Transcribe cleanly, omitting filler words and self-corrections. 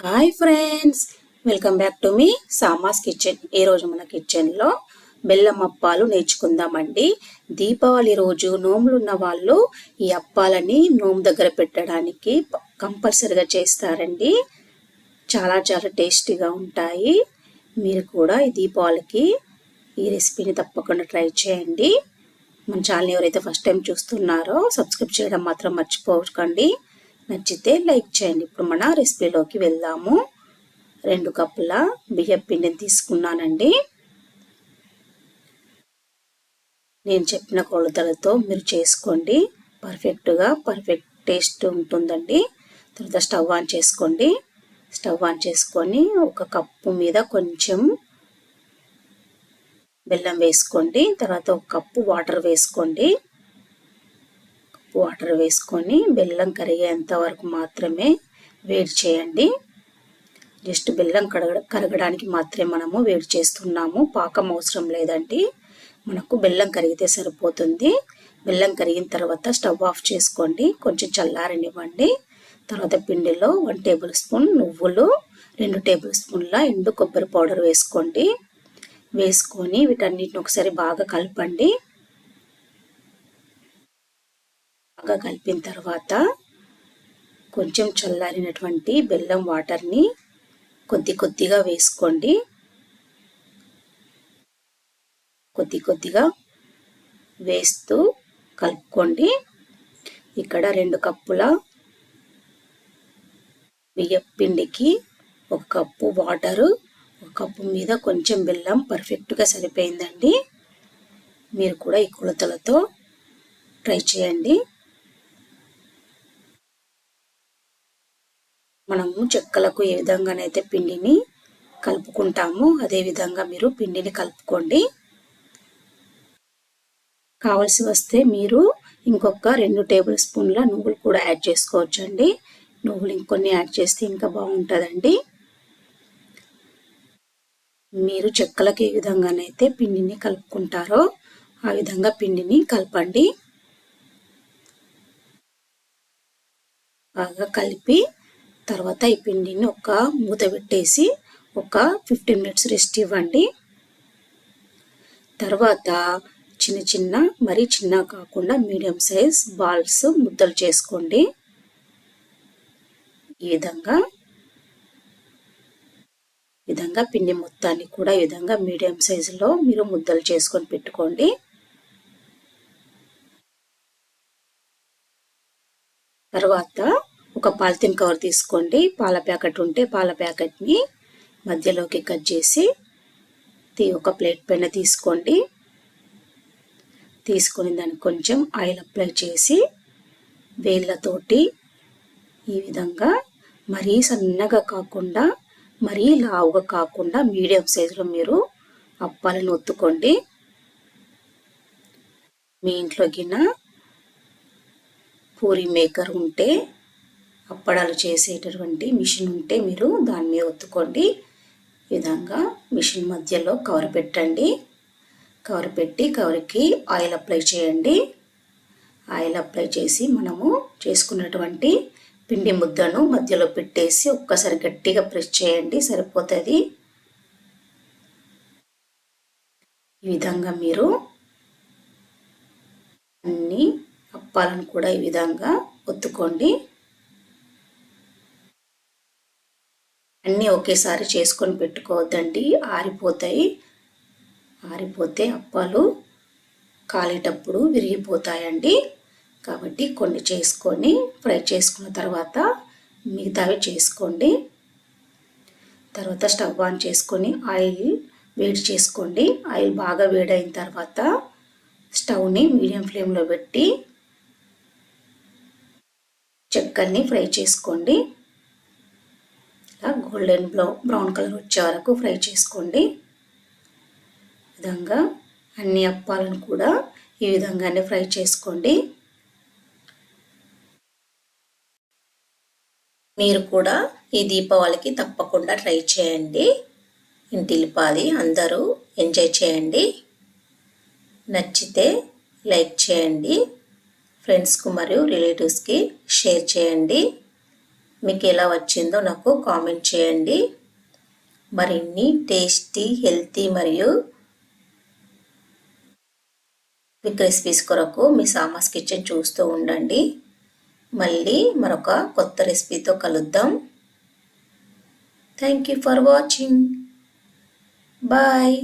Hi friends, welcome back to మీ సామాస్ kitchen. ఈరోజు మన కిచెన్లో బెల్లం అప్పాలు నేర్చుకుందామండి. దీపావళి రోజు నోములు ఉన్న వాళ్ళు ఈ అప్పాలని నోము దగ్గర పెట్టడానికి కంపల్సరిగా చేస్తారండి. చాలా చాలా టేస్టీగా ఉంటాయి. మీరు కూడా ఈ దీపావళికి ఈ రెసిపీని తప్పకుండా ట్రై చేయండి. మన ఛానల్ ఎవరైతే ఫస్ట్ టైం చూస్తున్నారో సబ్స్క్రైబ్ చేయడం మాత్రం మర్చిపోకండి. నచ్చితే లైక్ చేయండి. ఇప్పుడు మన రెసిపీలోకి వెళ్దాము. 2 కప్పుల బియ్యం పిండిని తీసుకున్నానండి. నేను చెప్పిన కొలతలతో మీరు చేసుకోండి. పర్ఫెక్ట్ టేస్ట్ ఉంటుందండి. తర్వాత స్టవ్ ఆన్ చేసుకోండి. స్టవ్ ఆన్ చేసుకొని ఒక కప్పు మీద కొంచెం బెల్లం వేసుకోండి. తర్వాత ఒక కప్పు వాటర్ వేసుకోండి. వాటర్ వేసుకొని బెల్లం కరిగేంత వరకు మాత్రమే వేడి చేయండి. జస్ట్ బెల్లం కరగడానికి మాత్రమే మనము వేడి చేస్తున్నాము. పాకం అవసరం లేదండి. మనకు బెల్లం కరిగితే సరిపోతుంది. బెల్లం కరిగిన తర్వాత స్టవ్ ఆఫ్ చేసుకోండి. కొంచెం చల్లారనివ్వండి. తర్వాత పిండిలో 1 టేబుల్ స్పూన్ నువ్వులు, 2 టేబుల్ స్పూన్ల ఎండు కొబ్బరి పౌడర్ వేసుకోండి. వేసుకొని వీటన్నిటిని ఒకసారి బాగా కలపండి. బాగా కలిపిన తర్వాత కొంచెం చల్లారినటువంటి బెల్లం వాటర్ని కొద్దిగా వేసుకోండి. కొద్దిగా వేస్తూ కలుపుకోండి. ఇక్కడ 2 కప్పుల బియ్యం పిండికి 1 కప్పు వాటరు, 1 కప్పు మీద కొంచెం బెల్లం పర్ఫెక్ట్గా సరిపోయిందండి. మీరు కూడా ఈ కొలతలతో ట్రై చేయండి. మనము చెక్కలకు ఏ విధంగానైతే పిండిని కలుపుకుంటామో అదే విధంగా మీరు పిండిని కలుపుకోండి. కావలసి వస్తే మీరు ఇంకొక 2 టేబుల్ స్పూన్ల నువ్వులు కూడా యాడ్ చేసుకోవచ్చండి. నువ్వులు ఇంకొన్ని యాడ్ చేస్తే ఇంకా బాగుంటుందండి. మీరు చెక్కలకు ఏ విధంగానైతే పిండిని కలుపుకుంటారో ఆ విధంగా పిండిని కలపండి. బాగా కలిపి తర్వాత ఈ పిండిని ఒక మూత పెట్టేసి ఒక 15 మినిట్స్ రెస్ట్ ఇవ్వండి. తర్వాత మరీ చిన్న కాకుండా మీడియం సైజ్ బాల్స్ ముద్దలు చేసుకోండి. ఈ విధంగా పిండి మొత్తాన్ని కూడా ఈ విధంగా మీడియం సైజులో మీరు ముద్దలు చేసుకొని పెట్టుకోండి. తర్వాత ఒక పాలిథిన్ కవర్ తీసుకోండి. పాల ప్యాకెట్ ఉంటే పాల ప్యాకెట్ని మధ్యలోకి కట్ చేసి ఒక ప్లేట్ పైన తీసుకోండి. తీసుకొని దానికి కొంచెం ఆయిల్ అప్లై చేసి వేళ్ళతోటి ఈ విధంగా మరీ సన్నగా కాకుండా మరీ లావుగా కాకుండా మీడియం సైజులో మీరు అప్పాలను ఒత్తుకోండి. మీ ఇంట్లో గిన్నె పూరి మేకర్ ఉంటే, అప్పడాలు చేసేటటువంటి మిషన్ ఉంటే మీరు దాని మీద ఒత్తుకోండి. ఈ విధంగా మిషన్ మధ్యలో కవర్ పెట్టండి. కవర్ పెట్టి కవర్కి ఆయిల్ అప్లై చేయండి. ఆయిల్ అప్లై చేసి మనము చేసుకున్నటువంటి పిండి ముద్దను మధ్యలో పెట్టేసి ఒక్కసారి గట్టిగా ప్రెస్ చేయండి, సరిపోతుంది. ఈ విధంగా మీరు అన్ని అప్పాలను కూడా ఈ విధంగా ఒత్తుకోండి. అన్నీ ఒకేసారి చేసుకొని పెట్టుకోవద్దండి, ఆరిపోతే అప్పాలు కాలేటప్పుడు విరిగిపోతాయండి. కాబట్టి కొన్ని చేసుకొని ఫ్రై చేసుకున్న తర్వాత మిగతావి చేసుకోండి. తర్వాత స్టవ్ ఆన్ చేసుకొని ఆయిల్ వేడి చేసుకోండి. ఆయిల్ బాగా వేడైన తర్వాత స్టవ్ని మీడియం ఫ్లేమ్లో పెట్టి చెక్కల్ని ఫ్రై చేసుకోండి. ఇలా గోల్డెన్ బ్రౌన్ కలర్ వచ్చే వరకు ఫ్రై చేసుకోండి. ఈ విధంగా అన్ని అప్పాలను కూడా ఈ విధంగానే ఫ్రై చేసుకోండి. మీరు కూడా ఈ దీపావళికి తప్పకుండా ట్రై చేయండి. ఇంటిల్లిపాది అందరూ ఎంజాయ్ చేయండి. నచ్చితే లైక్ చేయండి. ఫ్రెండ్స్కు మరియు రిలేటివ్స్కి షేర్ చేయండి. మీకు ఎలా వచ్చిందో నాకు కామెంట్ చేయండి. మరిన్ని టేస్టీ, హెల్తీ మరియు క్విక్ రెసిపీస్ కొరకు మీ సామాస్ కిచెన్ చూస్తూ ఉండండి. మళ్ళీ మరొక కొత్త రెసిపీతో కలుద్దాం. Thank you for watching. Bye.